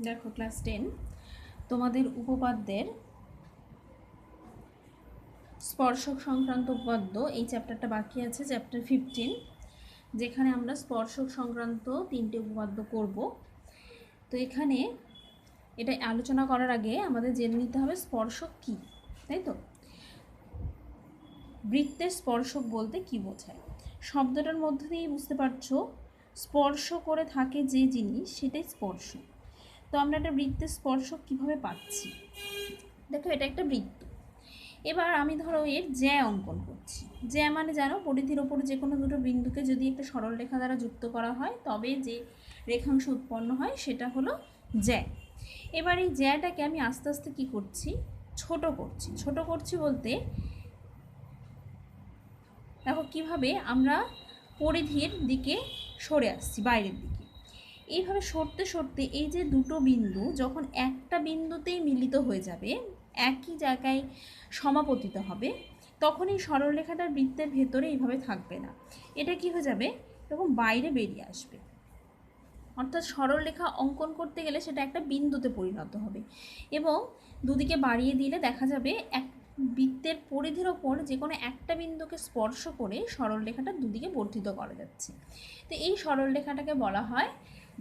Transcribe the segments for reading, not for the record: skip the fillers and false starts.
দেখো ক্লাস 10 তোমাদের উপপাদ্যের স্পর্শক সংক্রান্ত উপপাদ্য এই চ্যাপ্টারটা বাকি আছে, চ্যাপ্টার 15, যেখানে আমরা স্পর্শক সংক্রান্ত 3টে উপপাদ্য করব। তো এখানে এটা আলোচনা করার আগে আমাদের জেনে নিতে হবে স্পর্শক কী, তাই তো। বৃত্তের স্পর্শক বলতে কি বোঝায়, শব্দটার মধ্যে দিয়েই বুঝতে পারছো স্পর্শ করে থাকে যে জিনিস সেটাই স্পর্শ। তো আমরা একটা বৃত্তের স্পর্শক কিভাবে পাচ্ছি, দেখো এটা একটা বৃত্ত। এবার আমি ধরো এর জ্যা অঙ্কন করছি। জ্যা মানে জানো, পরিধির ওপর যে কোনো দুটো বিন্দুকে যদি একটা সরল রেখা দ্বারা যুক্ত করা হয় তবে যে রেখাংশ উৎপন্ন হয় সেটা হলো জ্যা। এবার এই জ্যাটাকে আমি আস্তে আস্তে কি করছি, ছোট করছি। ছোট করছি বলতে দেখো কিভাবে আমরা পরিধির দিকে সরে আসছি, বাইরের দিকে। এইভাবে সরতে সরতে এই যে দুটো বিন্দু যখন একটা বিন্দুতেই মিলিত হয়ে যাবে, একই জায়গায় সমাপতিত হবে, তখন এই সরলরেখাটার বৃত্তের ভেতরে এইভাবে থাকবে না, এটা কি হয়ে যাবে, এরকম বাইরে বেরিয়ে আসবে। অর্থাৎ সরলরেখা অঙ্কন করতে গেলে সেটা একটা বিন্দুতে পরিণত হবে এবং দুদিকে বাড়িয়ে দিলে দেখা যাবে এক বৃত্তের পরিধির ওপর যে কোনো একটা বিন্দুকে স্পর্শ করে সরলরেখাটা দুদিকে বর্ধিত করা যাচ্ছে। তো এই সরলরেখাটাকে বলা হয়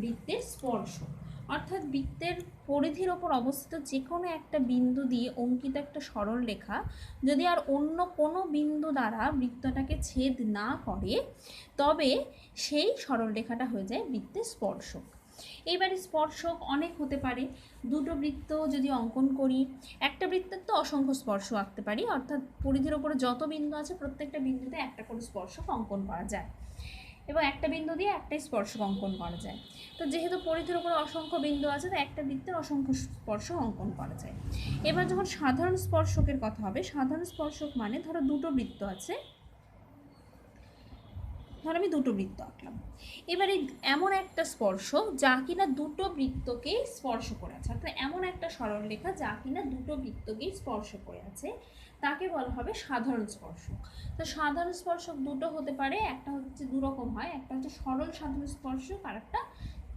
বৃত্তের স্পর্শ। অর্থাৎ বৃত্তের পরিধির ওপর অবস্থিত যে কোনো একটা বিন্দু দিয়ে অঙ্কিত একটা সরলরেখা যদি আর অন্য কোনো বিন্দু দ্বারা বৃত্তটাকে ছেদ না করে তবে সেই সরলরেখাটা হয়ে যায় বৃত্তের স্পর্শক। এইবারে স্পর্শক অনেক হতে পারে। দুটো বৃত্ত যদি অঙ্কন করি, একটা বৃত্তের তো অসংখ্য স্পর্শ আঁকতে পারি, অর্থাৎ পরিধির ওপরে যত বিন্দু আছে প্রত্যেকটা বিন্দুতে একটা করে স্পর্শক অঙ্কন করা যায় এবং একটা বিন্দু দিয়ে একটাই স্পর্শক অঙ্কন করা যায়। তো যেহেতু পরিধির উপরে অসংখ্য বিন্দু আছে তো একটা বৃত্তের অসংখ্য স্পর্শক অঙ্কন করা যায়। এবার যখন সাধারণ স্পর্শকের কথা হবে, সাধারণ স্পর্শক মানে ধরো দুটো বৃত্ত আছে, ধর আমি দুটো বৃত্ত আঁকলাম। এবারে এমন একটা স্পর্শক যা কিনা দুটো বৃত্তকেই স্পর্শ করে আছে, অর্থাৎ এমন একটা সরলরেখা যা কিনা দুটো বৃত্তকেই স্পর্শ করে আছে, তাকে বলা হবে সাধারণ স্পর্শক। তো সাধারণ স্পর্শক দুটো হতে পারে, একটা হচ্ছে দুরকম হয়, একটা হচ্ছে সরল সাধারণ স্পর্শক আর একটা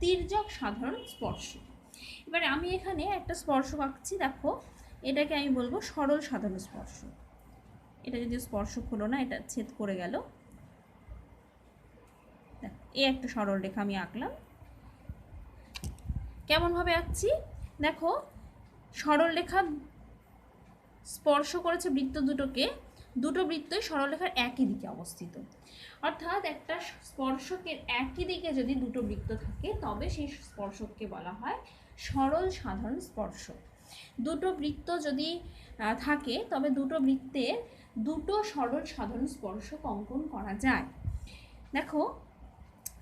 তির্যক সাধারণ স্পর্শক। এবারে আমি এখানে একটা স্পর্শক আঁকছি, দেখো এটাকে আমি বলবো সরল সাধারণ স্পর্শক। এটা যদি স্পর্শক হলো না, এটা ছেদ করে গেল। এই একটা সরল রেখা আমি আঁকলাম। কেমনভাবে আঁকছি দেখো, সরল রেখা স্পর্শ করেছে বৃত্ত দুটোকে, দুটো বৃত্তই সরলরেখার একই দিকে অবস্থিত। অর্থাৎ একটা স্পর্শকের একই দিকে যদি দুটো বৃত্ত থাকে তবে সেই স্পর্শককে বলা হয় সরল সাধারণ স্পর্শক। দুটো বৃত্ত যদি থাকে তবে দুটো বৃত্তের দুটো সরল সাধারণ স্পর্শক অঙ্কন করা যায়। দেখো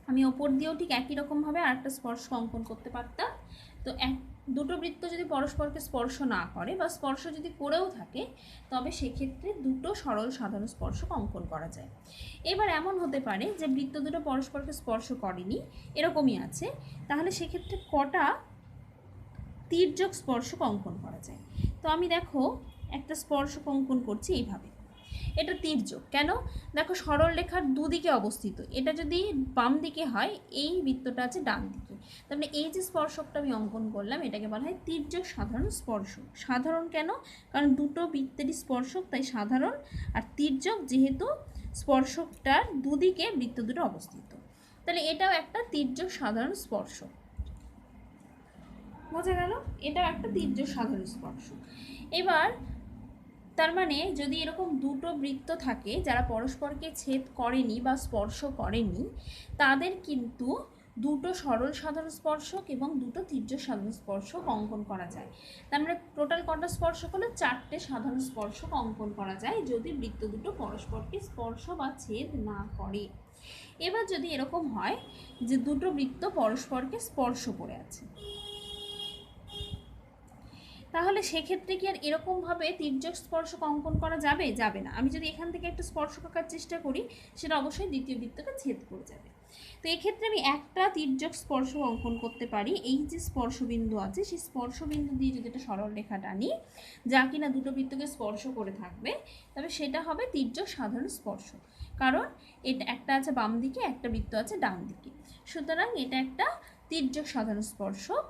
আমি ওপর দিয়েও ঠিক একই রকমভাবে আরেকটা স্পর্শক অঙ্কন করতে পারতাম। তো দুটো বৃত্ত যদি পরস্পরকে স্পর্শ না করে বা স্পর্শ যদি করেও থাকে তবে সেক্ষেত্রে দুটো সরল সাধারণ স্পর্শক অঙ্কন করা যায়। এবার এমন হতে পারে যে বৃত্ত দুটো পরস্পরকে স্পর্শ করেনি, এরকমই আছে, তাহলে সেক্ষেত্রে কটা তির্যক স্পর্শক অঙ্কন করা যায়। তো আমি দেখো একটা স্পর্শক অঙ্কন করছি এইভাবে, এটা তির্যক কেন, দেখো সরল রেখার দুদিকে অবস্থিত, এটা যদি বাম দিকে হয় এই বৃত্তটা আছে ডান দিকে, তাহলে এই যে স্পর্শকটা আমি অঙ্কন করলাম এটাকে বলা হয় তির্যক সাধারণ স্পর্শক। সাধারণ কেন, কারণ দুটো বৃত্তেরই স্পর্শক তাই সাধারণ, আর তির্যক যেহেতু স্পর্শকটার দুদিকে বৃত্ত দুটো অবস্থিত, তাহলে এটাও একটা তির্যক সাধারণ স্পর্শক। বোঝা গেল, এটাও একটা তির্যক সাধারণ স্পর্শক। এবার তার মানে যদি এরকম দুটো বৃত্ত থাকে যারা পরস্পরকে ছেদ করেনি বা স্পর্শ করেনি, তাদের কিন্তু দুটো সরল সাধারণ স্পর্শক এবং দুটো তির্যক সাধারণ স্পর্শক অঙ্কন করা যায়। তার মানে টোটাল কটা স্পর্শক হলো, 4টে সাধারণ স্পর্শক অঙ্কন করা যায় যদি বৃত্ত দুটো পরস্পরকে স্পর্শ বা ছেদ না করে। এবার যদি এরকম হয় যে দুটো বৃত্ত পরস্পরকে স্পর্শ করে আছে, তাহলে সেক্ষেত্রে কি আর এরকমভাবে তির্যক স্পর্শক অঙ্কন করা যাবে, যাবে না। আমি যদি এখান থেকে একটা স্পর্শক আঁকার চেষ্টা করি সেটা অবশ্যই দ্বিতীয় বৃত্তকে ছেদ করে যাবে। তো এক্ষেত্রে আমি একটা তির্যক স্পর্শক অঙ্কন করতে পারি, এই যে স্পর্শবিন্দু আছে সেই স্পর্শবিন্দু দিয়ে যদি একটা সরল রেখা টানি যা কিনা দুটো বৃত্তকে স্পর্শ করে থাকবে, তবে সেটা হবে তির্যক সাধারণ স্পর্শক, কারণ এটা একটা আছে বাম দিকে একটা বৃত্ত আছে ডান দিকে, সুতরাং এটা একটা তির্যক সাধারণ স্পর্শক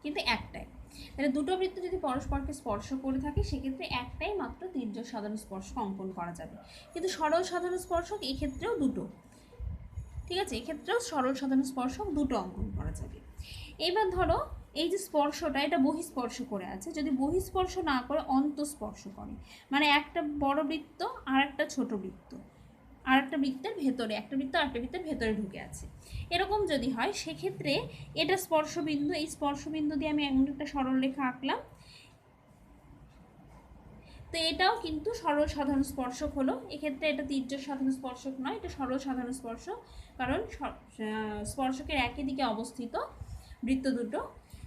কিন্তু একটাই। তাহলে দুটো বৃত্ত যদি পরস্পরকে স্পর্শ করে থাকে সেক্ষেত্রে একটাই মাত্র তির্যক সাধারণ স্পর্শক অঙ্কন করা যাবে। কিন্তু সরল সাধারণ স্পর্শক এক্ষেত্রেও দুটো, ঠিক আছে, এক্ষেত্রেও সরল সাধারণ স্পর্শক দুটো অঙ্কন করা যাবে। এবার ধরো এই যে স্পর্শটা এটা বহিঃস্পর্শ করে আছে, যদি বহিঃস্পর্শ না করে অন্তঃস্পর্শ করে, মানে একটা বড় বৃত্ত আর একটা ছোট বৃত্ত আর একটা বৃত্তের ভেতরে, একটা বৃত্ত আর একটা বৃত্তের ভেতরে ঢুকে আছে, এরকম যদি হয় সেক্ষেত্রে এটা স্পর্শবিন্দু, এই স্পর্শবিন্দু দিয়ে আমি এমন একটা সরল রেখা আঁকলাম, তো এটাও কিন্তু সরল সাধারণ স্পর্শক হলো। এক্ষেত্রে এটা তির্যক সাধারণ স্পর্শক নয়, এটা সরল সাধারণ স্পর্শক, কারণ স্পর্শকের একই দিকে অবস্থিত বৃত্ত দুটো।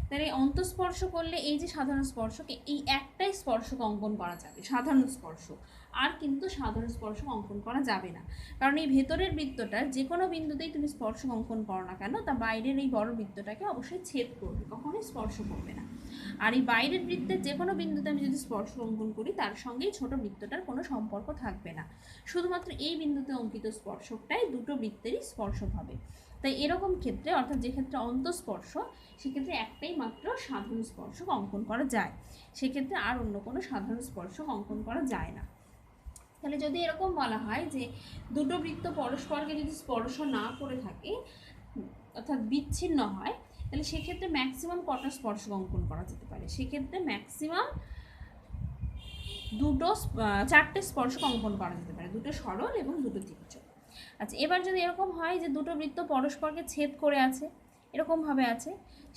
তাহলে অন্তঃস্পর্শ করলে এই যে সাধারণ স্পর্শক, এই একটাই স্পর্শক অঙ্কন করা যাবে, সাধারণ স্পর্শক, আর কিন্তু সাধারণ স্পর্শক অঙ্কন করা যাবে না, কারণ এই ভেতরের বৃত্তটার যে কোনো বিন্দুতেই তুমি স্পর্শক অঙ্কন করো না কেন, তা বাইরের এই বড় বৃত্তটাকে অবশ্যই ছেদ করবে, কখনোই স্পর্শ করবে না। আর এই বাইরের বৃত্তের যে কোনো বিন্দুতে আমি যদি স্পর্শ অঙ্কন করি তার সঙ্গেই ছোট বৃত্তটার কোনো সম্পর্ক থাকবে না, শুধুমাত্র এই বিন্দুতে অঙ্কিত স্পর্শকটাই দুটো বৃত্তেরই স্পর্শক হবে। তাই এরকম ক্ষেত্রে, অর্থাৎ যে ক্ষেত্রে অন্তঃস্পর্শ, সেক্ষেত্রে একটাই মাত্র সাধারণ স্পর্শক অঙ্কন করা যায়, সেক্ষেত্রে আর অন্য কোনো সাধারণ স্পর্শক অঙ্কন করা যায় না। তাহলে যদি এরকম বলা হয় যে দুটো বৃত্ত পরস্পরকে যদি স্পর্শ না করে থাকে, অর্থাৎ বিচ্ছিন্ন হয়, তাহলে সেক্ষেত্রে ম্যাক্সিমাম কটা স্পর্শক অঙ্কন করা যেতে পারে, সেক্ষেত্রে ম্যাক্সিমাম চারটে স্পর্শক অঙ্কন করা যেতে পারে, দুটো সরল এবং দুটো তির্যক। আচ্ছা, এবার যদি এরকম হয় যে দুটো বৃত্ত পরস্পরকে ছেদ করে আছে, এরকমভাবে আছে,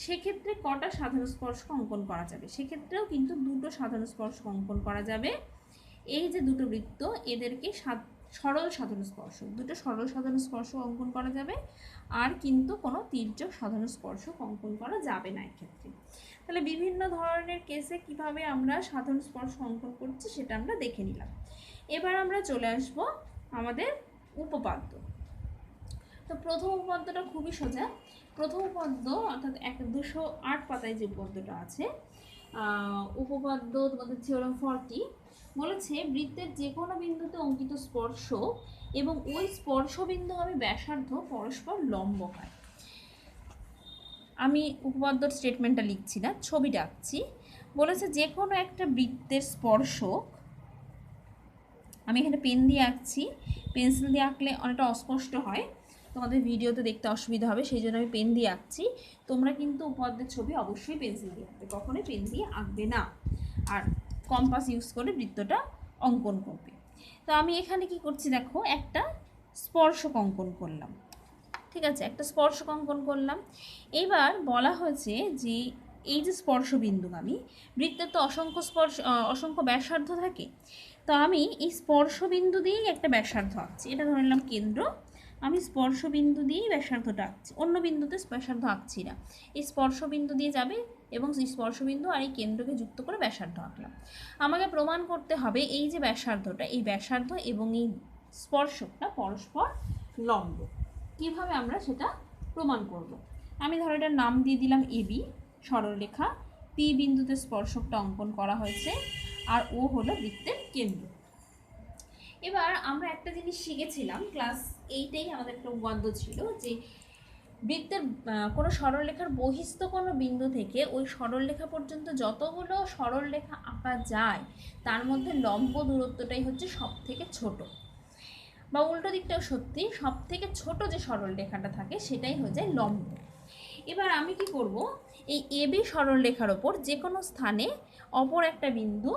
সেক্ষেত্রে কটা সাধারণ স্পর্শক অঙ্কন করা যাবে, সেক্ষেত্রেও কিন্তু দুটো সাধারণ স্পর্শক অঙ্কন করা যাবে। এই যে দুটো বৃত্ত এদেরকে সরল সাধারণ স্পর্শক, দুটো সরল সাধারণ স্পর্শক অঙ্কন করা যাবে, আর কিন্তু কোনো তির্যক সাধারণ স্পর্শক অঙ্কন করা যাবে না এক্ষেত্রে। তাহলে বিভিন্ন ধরনের কেসে কিভাবে আমরা সাধারণ স্পর্শ অঙ্কন করছি সেটা আমরা দেখে নিলাম। এবার আমরা চলে আসব আমাদের উপপাদ্য। তো প্রথম উপপাদ্যটা খুবই সোজা। প্রথম উপপাদ্য অর্থাৎ 208 পাতায় যে উপপাদ্যটা আছে, উপপাদ্য তোমাদের থিওরাম 40 বলেছে বৃত্তের যে কোনো বিন্দুতে অঙ্কিত স্পর্শ এবং ওই স্পর্শবিন্দু হবে ব্যাসার্ধ পরস্পর লম্ব হয়। আমি উপপাদ্যর স্টেটমেন্টটা লিখছি না, ছবিটা আঁকছি। বলেছে যে কোনো একটা বৃত্তের স্পর্শক, আমি এখানে পেন দিয়ে আঁকছি, পেন্সিল দিয়ে আঁকলে অনেকটা অস্পষ্ট হয়, তোমাদের ভিডিওতে দেখতে অসুবিধা হবে, সেই জন্য আমি পেন দিয়ে আঁকছি। তোমরা কিন্তু উপপাদ্যের ছবি অবশ্যই পেন্সিল দিয়ে আঁকবে, কখনোই পেন দিয়ে আঁকবে না, আর কম্পাস ইউজ করে বৃত্তটা অঙ্কন করবে। তো আমি এখানে কি করছি দেখো, একটা স্পর্শক অঙ্কন করলাম, ঠিক আছে, একটা স্পর্শক অঙ্কন করলাম। এইবার বলা হয়েছে যে এই যে স্পর্শবিন্দুগামী বৃত্তের তো অসংখ্য ব্যাসার্ধ থাকে, তো আমি এই স্পর্শবিন্দু দিয়েই একটা ব্যাসার্ধ আঁকছি, এটা ধরে নিলাম কেন্দ্র, আমি স্পর্শবিন্দু দিয়েই ব্যাসার্ধটা আঁকছি, অন্য বিন্দুতে ব্যাসার্ধ আঁকছি না, এই স্পর্শবিন্দু দিয়ে যাবে এবং এই স্পর্শবিন্দু আর এই কেন্দ্রকে যুক্ত করে ব্যাসার্ধ আঁকলাম। আমাকে প্রমাণ করতে হবে এই যে ব্যাসার্ধটা, এই ব্যাসার্ধ এবং এই স্পর্শকটা পরস্পর লম্ব। কিভাবে আমরা সেটা প্রমাণ করব? আমি ধরো এটার নাম দিয়ে দিলাম এবি, সরলরেখা, পি বিন্দুতে স্পর্শকটা অঙ্কন করা হয়েছে, আর ও হলো বৃত্তের কেন্দ্র। এবার আমরা একটা জিনিস শিখেছিলাম ক্লাস 8-এই, আমাদের একটা উপপাদ্য ছিল যে বৃত্তের কোনো সরলরেখার বহিস্থ কোনো বিন্দু থেকে ওই সরলরেখা পর্যন্ত যতগুলো সরলরেখা আঁকা যায় তার মধ্যে লম্ব দূরত্বটাই হচ্ছে সব থেকে ছোট, বা উল্টো দিকটাও সত্যি, সব থেকে ছোট যে সরলরেখাটা থাকে সেটাই হয়ে যায় লম্ব। এবার আমি কি করব, এই এবি সরলরেখার ওপর যে কোনো স্থানে অপর একটা বিন্দু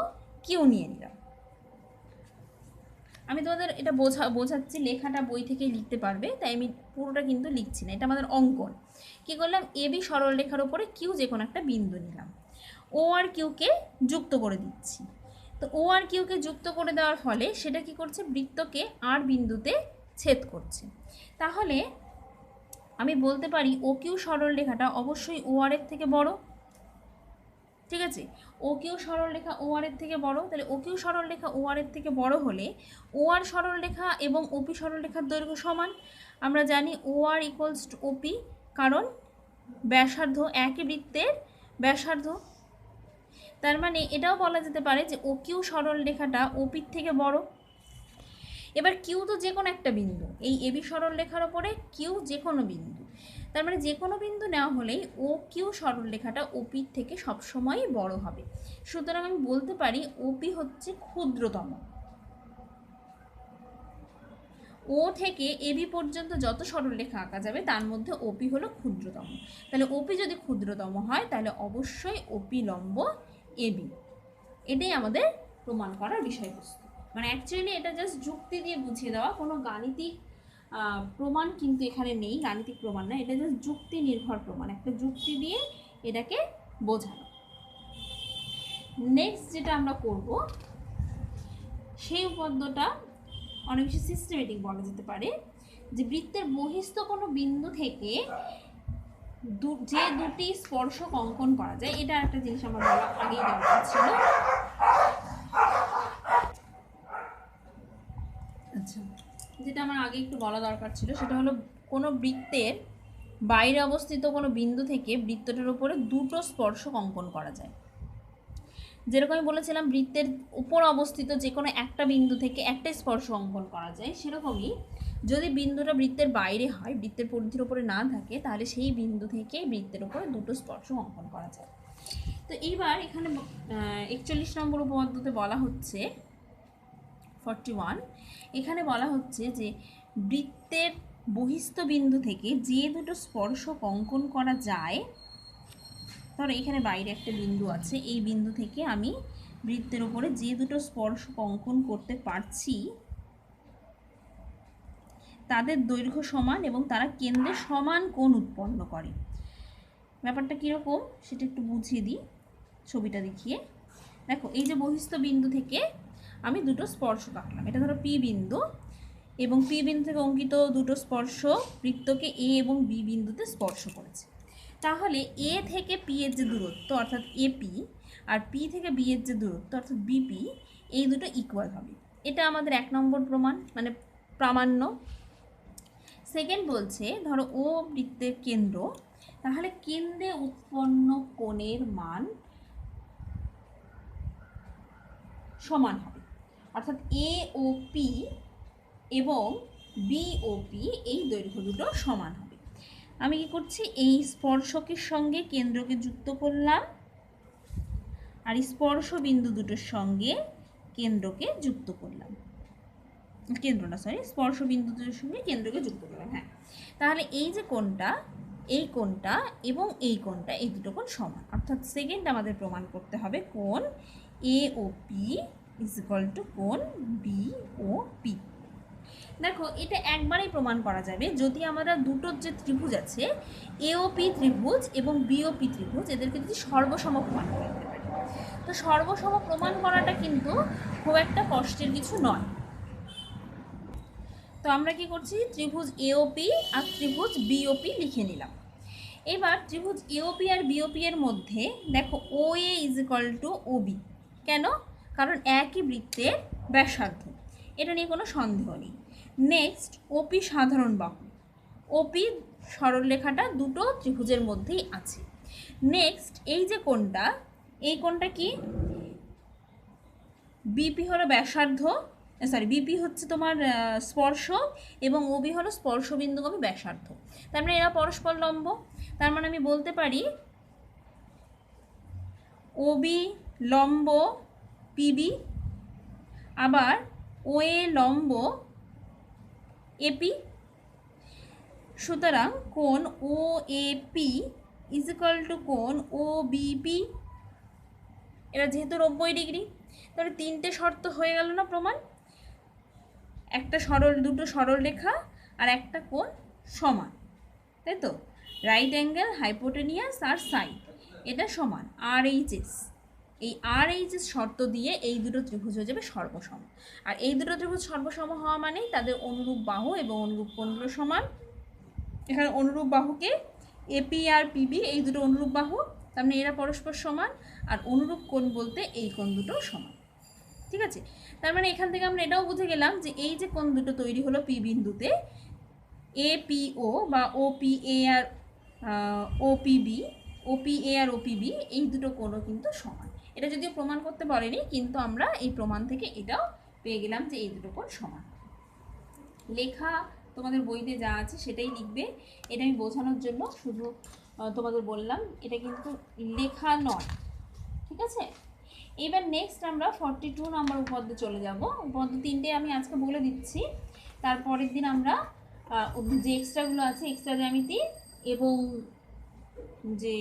কিউ নিয়ে নিলাম। আমি তোমাদের এটা বোঝাচ্ছি, লেখাটা বই থেকেই লিখতে পারবে, তাই আমি পুরোটা কিন্তু লিখছি না, এটা আমাদের অঙ্কন। কী করলাম, এবি সরলরেখার ওপরে কিউ যে কোনো একটা বিন্দু নিলাম, ও আর কিউকে যুক্ত করে দিচ্ছি। তো ও আর কিউকে যুক্ত করে দেওয়ার ফলে সেটা কি করছে, বৃত্তকে আর বিন্দুতে ছেদ করছে। তাহলে আমি বলতে পারি ও কিউ সরলরেখাটা অবশ্যই ও আর এর থেকে বড়, ঠিক আছে, ও কিউ সরলরেখা ও আর এর থেকে বড়। তাহলে ও কিউ সরলরেখা ও আর এর থেকে বড় হলে ও আর সরলরেখা এবং ওপি সরলরেখার দৈর্ঘ্য সমান। আমরা জানি ও আর ইকুয়ালস টু ওপি, কারণ ব্যাসার্ধ একই বৃত্তের ব্যাসার্ধ। তার মানে এটাও বলা যেতে পারে যে ও কিউ সরলরেখাটা ওপির থেকে বড়। এবার কিউ তো যে কোনো একটা বিন্দু, এই এবি সরলরেখার ওপরে কিউ যে কোনো বিন্দু, তার মানে যে কোনো বিন্দু নেওয়া হলেই ও কিউ সরলরেখাটা ওপির থেকে সবসময়ই বড় হবে। সুতরাং আমি বলতে পারি ওপি হচ্ছে ক্ষুদ্রতম। ও থেকে এবি পর্যন্ত যত সরলরেখা আঁকা যাবে তার মধ্যে ওপি হলো ক্ষুদ্রতম। তাহলে ওপি যদি ক্ষুদ্রতম হয় তাহলে অবশ্যই ওপি লম্ব এবি। এটাই আমাদের প্রমাণ করার বিষয়বস্তু। মানে অ্যাকচুয়ালি এটা জাস্ট যুক্তি দিয়ে বুঝিয়ে দেওয়া, কোনো গাণিতিক প্রমাণ কিন্তু এখানে নেই, গাণিতিক প্রমাণ না, এটা জাস্ট যুক্তি নির্ভর প্রমাণ, একটা যুক্তি দিয়ে এটাকে বোঝানো। নেক্সট যেটা আমরা করব সেই উপপাদ্যটা অনেক বেশি সিস্টেমেটিক বলা যেতে পারে, যে বৃত্তের বহিস্থ কোনো বিন্দু থেকে যে দুটি স্পর্শক অঙ্কন করা যায়, এটা একটা জিনিস আমার বলা আগেই দরকার ছিল। আচ্ছা, যেটা আমার আগে একটু বলা দরকার ছিল সেটা হলো কোনো বৃত্তের বাইরে অবস্থিত কোনো বিন্দু থেকে বৃত্তটার উপরে দুটো স্পর্শক অঙ্কন করা যায়। যেরকম আমি বলেছিলাম বৃত্তের উপর অবস্থিত যে কোনো একটা বিন্দু থেকে একটা স্পর্শ অঙ্কন করা যায়, সেরকমই যদি বিন্দুটা বৃত্তের বাইরে হয়, বৃত্তের পরিধির উপরে না থাকে, তাহলে সেই বিন্দু থেকে বৃত্তের উপরে দুটো স্পর্শ অঙ্কন করা যায়। তো এইবার এখানে 41 নম্বর উপপাদ্যতে বলা হচ্ছে 41, এখানে বলা হচ্ছে যে বৃত্তের বহিস্থ বিন্দু থেকে যে দুটো স্পর্শক অঙ্কন করা যায়, ধরো এখানে বাইরে একটা বিন্দু আছে, এই বিন্দু থেকে আমি বৃত্তের উপরে যে দুটো স্পর্শক অঙ্কন করতে পারছি তাদের দৈর্ঘ্য সমান এবং তারা কেন্দ্রে সমান কোণ উৎপন্ন করে। ব্যাপারটা কীরকম সেটা একটু বুঝিয়ে দিই ছবিটা দেখিয়ে। দেখো, এই যে বহিস্থ বিন্দু থেকে আমি দুটো স্পর্শক আঁকলাম, এটা ধরো পি বিন্দু, এবং পি বিন্দু থেকে অঙ্কিত দুটো স্পর্শ বৃত্তকে এ এবং বি বিন্দুতে স্পর্শ করেছে। তাহলে এ থেকে পি এর যে দূরত্ব অর্থাৎ এপি, আর পি থেকে বি এর যে দূরত্ব অর্থাৎ বিপি, এই দুটো ইকুয়াল হবে। এটা আমাদের 1 নম্বর প্রমাণ, মানে প্রামাণ্য। সেকেন্ড বলছে ধরো ও বৃত্তের কেন্দ্র, তাহলে কেন্দ্রে উৎপন্ন কোণের মান সমান হবে, অর্থাৎ এ ও পি এবং বি ও পি এই দৈর্ঘ্য দুটো সমান হবে। আমি কি করছি, এই স্পর্শকের সঙ্গে কেন্দ্রকে যুক্ত করলাম, আর স্পর্শ বিন্দু দুটোর সঙ্গে কেন্দ্রকে যুক্ত করলাম, স্পর্শ বিন্দু দুটোর সঙ্গে কেন্দ্রকে যুক্ত করলাম। হ্যাঁ, তাহলে এই যে কোণটা, এই কোণটা এবং এই কোণটা, এই দুটো কোণ সমান, অর্থাৎ সেকেন্ড আমাদের প্রমাণ করতে হবে কোণ A O P is equal to কোণ বি ও পি। দেখো, এটা একবারেই প্রমাণ করা যাবে যদি আমরা দুটো যে ত্রিভুজ আছে এওপি ত্রিভুজ এবং বিওপি ত্রিভুজ, এদেরকে যদি সর্বসম প্রমাণ করতে পারি। তো সর্বসম প্রমাণ করাটা কিন্তু খুব একটা কষ্টের কিছু নয়। তো আমরা কি করছি, ত্রিভুজ এওপি আর ত্রিভুজ বিওপি লিখে নিলাম। এবার ত্রিভুজ এওপি আর বিওপি এর মধ্যে দেখো O A is equal to O B. কেন? কারণ একই বৃত্তের ব্যাসার্ধ, এটা নিয়ে কোনো সন্দেহ নেই। নেক্সট ওপি সাধারণ বাহু, ওপি সরলরেখাটা দুটো ত্রিভুজের মধ্যেই আছে। নেক্সট এই যে কোণটা, এই কোণটা কি, বিপি হলো ব্যাসার্ধ, বিপি হচ্ছে তোমার স্পর্শক এবং ওবি হলো স্পর্শবিন্দুগামী ব্যাসার্ধ। তার মানে এরা পরস্পর লম্ব। তার মানে আমি বলতে পারি ওবি লম্ব পিবি, আবার ওএ লম্ব এপি। সুতরাং কোণ O A P is equal to কোণ ও বিপি, এরা যেহেতু 90 ডিগ্রি, তাহলে তিনটে শর্ত হয়ে গেল না প্রমাণ, একটা দুটো সরল রেখা আর একটা কোণ সমান, তাই তো? রাইট অ্যাঙ্গেল, হাইপোটেনিয়াস আর সাইড, এটা সমান RHS। এই RHS শর্ত দিয়ে এই দুটো ত্রিভুজ হয়ে যাবে সর্বসম। আর এই দুটো ত্রিভুজ সর্বসম হওয়া মানেই তাদের অনুরূপ বাহু এবং অনুরূপ কোণগুলো সমান। এখানে অনুরূপ বাহুকে এপি আর পিবি, এই দুটো অনুরূপ বাহু, তার মানে এরা পরস্পর সমান। আর অনুরূপ কোণ বলতে এই কোণ দুটো সমান, ঠিক আছে? তার মানে এখান থেকে আমরা এটাও বুঝে গেলাম যে এই যে কোণ দুটো তৈরি হলো পি বিন্দুতে, এপিও বা ওপিএ আর ওপিবি, ওপিএ আর ওপিবি, এই দুটো কোণও কিন্তু সমান। এটা যদিও প্রমাণ করতে পারেনি, কিন্তু আমরা এই প্রমাণ থেকে এটাও পেয়ে গেলাম যে এই দুটো কোণ সমান। লেখা তোমাদের বইতে যা আছে সেটাই লিখবে। এটা আমি বোঝানোর জন্য শুধু তোমাদের বললাম, এটা কিন্তু লেখা নয়, ঠিক আছে। এবার নেক্সট আমরা 42 নম্বর উপপাদ্যে চলে যাব। উপপাদ্য 3টে আমি আজকে বলে দিচ্ছি, তারপরের দিন আমরা যে এক্সট্রাগুলো আছে, এক্সট্রা জ্যামিতি এবং যে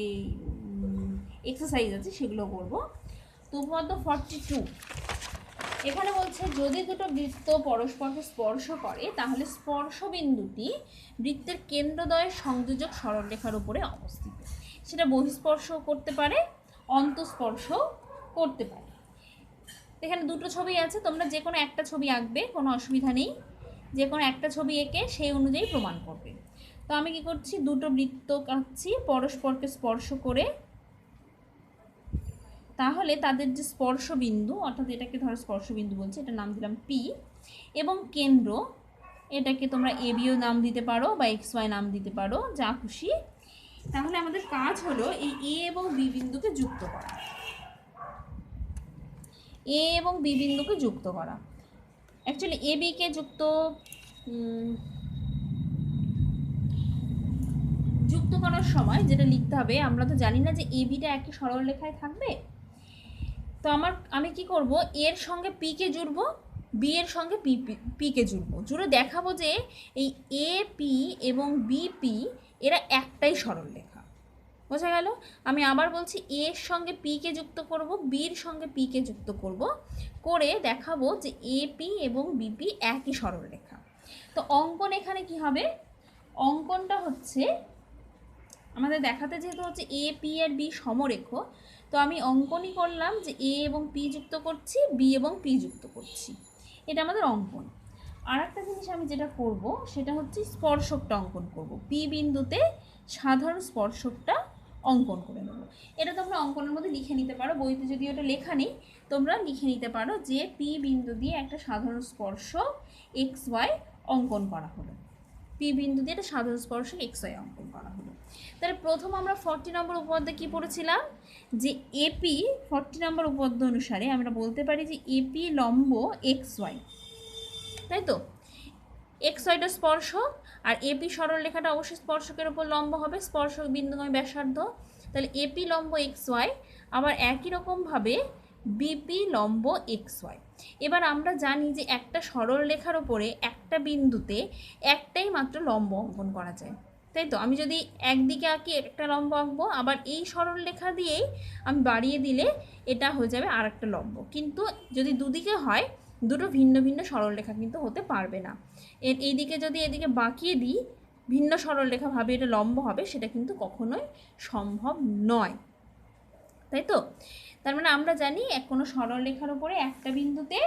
এক্সারসাইজ আছে সেগুলো করব। তো উপপাদ্য 42 এখানে বলছে যদি দুটো বৃত্ত পরস্পরকে স্পর্শ করে তাহলে স্পর্শবিন্দুটি বৃত্তের কেন্দ্রদ্বয়ের সংযোজক সরলরেখার উপরে অবস্থিত। সেটা বহিঃস্পর্শ করতে পারে, অন্তঃস্পর্শ করতে পারে। এখানে দুটো ছবি আছে, তোমরা যে কোনো একটা ছবি আঁকবে, কোনো অসুবিধা নেই। যে কোনো একটা ছবি এঁকে সেই অনুযায়ী প্রমাণ করবে। তো আমি কি করছি, দুটো বৃত্ত আঁকছি পরস্পরকে স্পর্শ করে। তাহলে তাদের যে স্পর্শবিন্দু, অর্থাৎ এটাকে ধরো স্পর্শবিন্দু বলছে, এটার নাম দিলাম পি, এবং কেন্দ্র, এটাকে তোমরা এবিও নাম দিতে পারো বা XY নাম দিতে পারো, যা খুশি। তাহলে আমাদের কাজ হলো এই এ এবং বি বিন্দুকে যুক্ত করা। এ এবং বি বিন্দুকে যুক্ত করা, অ্যাকচুয়ালি এ বিকে যুক্ত করার সময় যেটা লিখতে হবে, আমরা তো জানি না যে এ বিটা একই সরলরেখায় থাকবে। তো আমি কি করব, এর সঙ্গে পি কে জুড়ব, বি এর সঙ্গে পি কে জুড়বো, জুড়ে দেখাবো যে এই এ পি এবং বিপি এরা একটাই সরলরেখা। বোঝা গেল? আমি আবার বলছি, এর সঙ্গে পি কে যুক্ত করব, বির সঙ্গে পি কে যুক্ত করব, করে দেখাবো যে এপি এবং বিপি একই সরলরেখা। তো অঙ্কন এখানে কি হবে, অঙ্কনটা হচ্ছে আমাদের দেখাতে যেহেতু হচ্ছে এ পি আর বি সমরেখ, তো আমি অঙ্কনই করলাম যে এ এবং পি যুক্ত করছি, বি এবং পি যুক্ত করছি, এটা আমাদের অঙ্কন। আর একটা জিনিস আমি যেটা করব সেটা হচ্ছে স্পর্শকটা অঙ্কন করব, পি বিন্দুতে সাধারণ স্পর্শকটা অঙ্কন করে নেব। এটা তোমরা অঙ্কনের মধ্যে লিখে নিতে পারো, বইতে যদি ওটা লেখা নেই তোমরা লিখে নিতে পারো যে পি বিন্দু দিয়ে একটা সাধারণ স্পর্শক XY অঙ্কন করা হলো, পি বিন্দু দিয়ে একটা সাধারণ স্পর্শক XY অঙ্কন করা হলো। তাহলে প্রথম আমরা 40 নম্বর উপপাদ্যে কী পড়েছিলাম, যে এপি 40 নম্বর উপপাদ্য অনুসারে আমরা বলতে পারি যে এপি লম্ব XY, তাই তো। XYটা স্পর্শক, আর এপি সরলরেখাটা অবশ্যই স্পর্শকের উপর লম্ব হবে, স্পর্শক বিন্দুময় ব্যাসার্ধ। তাহলে এপি লম্ব XY, আবার একই রকমভাবে বিপি লম্ব XY। এবার আমরা জানি যে একটা সরলরেখার ওপরে একটা বিন্দুতে একটাই মাত্র লম্ব অঙ্কন করা যায়, তাই তো। আমি যদি একদিকে আঁকি একটা লম্ব আঁকবো, আবার এই সরলরেখা দিয়েই আমি বাড়িয়ে দিলে এটা হয়ে যাবে আর একটা লম্ব। কিন্তু যদি দুদিকে হয়, দুটো ভিন্ন ভিন্ন সরলরেখা কিন্তু হতে পারবে না। এইদিকে যদি এদিকে বাঁকিয়ে দিই, ভিন্ন সরলরেখা ভাবে এটা লম্ব হবে, সেটা কিন্তু কখনোই সম্ভব নয়, তাই তো। তার মানে আমরা জানি কোনো সরলরেখার উপরে একটা বিন্দুতে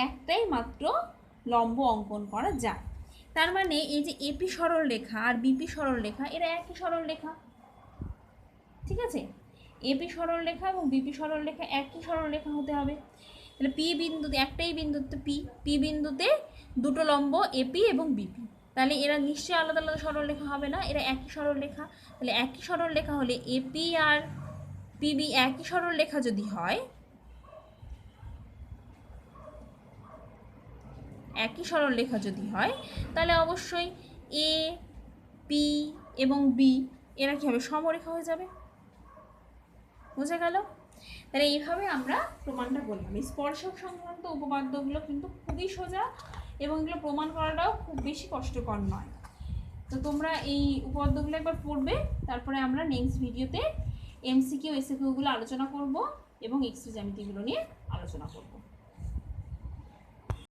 একটাই মাত্র লম্ব অঙ্কন করা যায়। তার মানে এই যে এপি সরলরেখা আর বিপি সরলরেখা এরা একই সরলরেখা, ঠিক আছে। এপি সরলরেখা এবং বিপি সরলরেখা একই সরলরেখা হতে হবে। তাহলে পি বিন্দুতে, একটাই বিন্দুতে পি বিন্দুতে দুটো লম্ব এপি এবং বিপি, তাহলে এরা নিশ্চয়ই আলাদা আলাদা সরলরেখা হবে না, এরা একই সরলরেখা। তাহলে একই সরলরেখা হলে এপি আর পিবি একই সরলরেখা যদি হয়, একই সরলরেখা যদি হয়, তাহলে অবশ্যই এ পি এবং বি এরা কী হবে, সমরেখা হয়ে যাবে। বোঝা গেল? তাহলে এইভাবে আমরা প্রমাণটা করলাম। এই স্পর্শক সংক্রান্ত উপপাদ্যগুলো কিন্তু খুবই সোজা এবং এগুলো প্রমাণ করাটাও খুব বেশি কষ্টকর নয়। তো তোমরা এই উপপাদ্যগুলো একবার পড়বে, তারপরে আমরা নেক্সট ভিডিওতে MCQ SQগুলো আলোচনা করব এবং এক্সট্রা জ্যামিতিগুলো নিয়ে আলোচনা করব।